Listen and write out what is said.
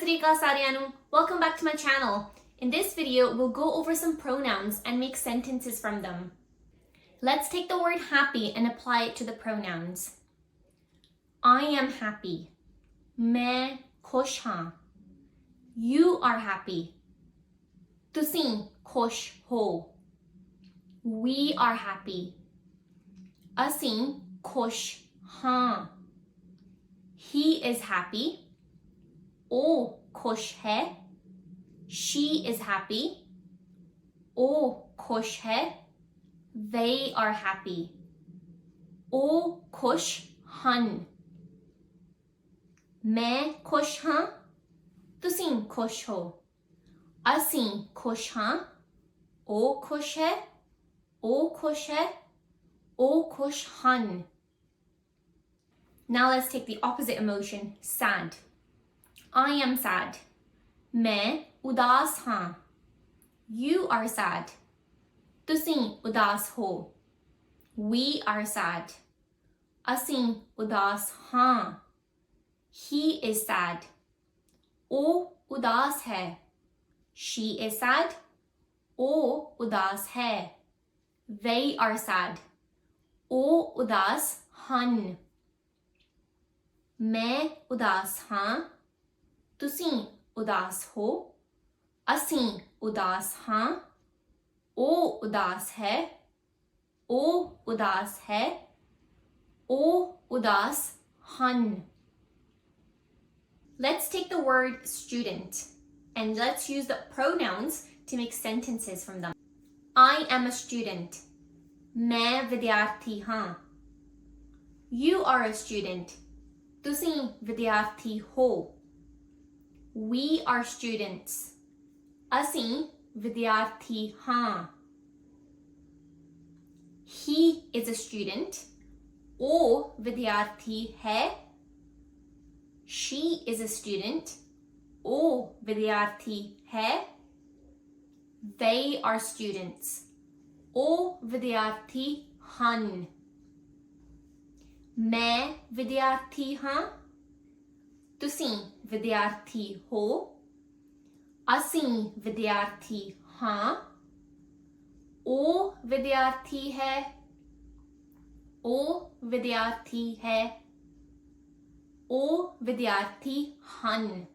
Sat Sri Akal ਸਾਰਿਆਂ ਨੂੰ. Welcome back to my channel. In this video, we'll go over some pronouns and make sentences from them. Let's take the word happy and apply it to the pronouns. I am happy. मैं खुश हाँ. You are happy. ਤੁਸੀਂ खुश हो. We are happy. ਅਸੀਂ खुश हाँ. He is happy. ਉਹ खुश है. She is happy. ਉਹ खुश है. They are happy. ਉਹ खुश ਹਨ. मैं खुश ਹਾਂ. ਤੁਸੀਂ खुश ਹੋ. ਅਸੀਂ खुश ਹਾਂ. ਉਹ खुश ਹੈ. ਉਹ खुश ਹੈ. ਉਹ खुश ਹਨ. Now let's take the opposite emotion, sad. I am sad. मैं उदास हाँ. You are sad. ਤੁਸੀਂ ਉਦਾਸ ਹੋ. We are sad. ਅਸੀਂ ਉਦਾਸ ਹਾਂ. He is sad. ਉਹ ਉਦਾਸ ਹੈ. She is sad. ਉਹ ਉਦਾਸ ਹੈ. They are sad. ਉਹ ਉਦਾਸ ਹਨ. ਮੈਂ ਉਦਾਸ ਹਾਂ. ਤੁਸੀਂ ਉਦਾਸ ਹੋ. ਅਸੀਂ ਉਦਾਸ ਹਾਂ. ਉਹ ਉਦਾਸ ਹੈ. ਉਹ ਉਦਾਸ ਹੈ. ਉਹ ਉਦਾਸ ਹਨ. Let's take the word student and let's use the pronouns to make sentences from them. I am a student. ਮੈਂ ਵਿਦਿਆਰਥੀ ਹਾਂ. You are a student. ਤੁਸੀਂ ਵਿਦਿਆਰਥੀ ਹੋ. We are students. ਅਸੀਂ ਵਿਦਿਆਰਥੀ ਹਾਂ. He is a student. ਉਹ ਵਿਦਿਆਰਥੀ ਹੈ. She is a student. ਉਹ ਵਿਦਿਆਰਥੀ ਹੈ. They are students. ਉਹ ਵਿਦਿਆਰਥੀ ਹਨ. ਮੈਂ ਵਿਦਿਆਰਥੀ ਹਾਂ. ਤੁਸੀਂ ਵਿਦਿਆਰਥੀ ਹੋ. ਅਸੀਂ ਵਿਦਿਆਰਥੀ ਹਾਂ. ਉਹ ਵਿਦਿਆਰਥੀ ਹੈ. ਉਹ ਵਿਦਿਆਰਥੀ ਹੈ. ਉਹ ਵਿਦਿਆਰਥੀ ਹਨ.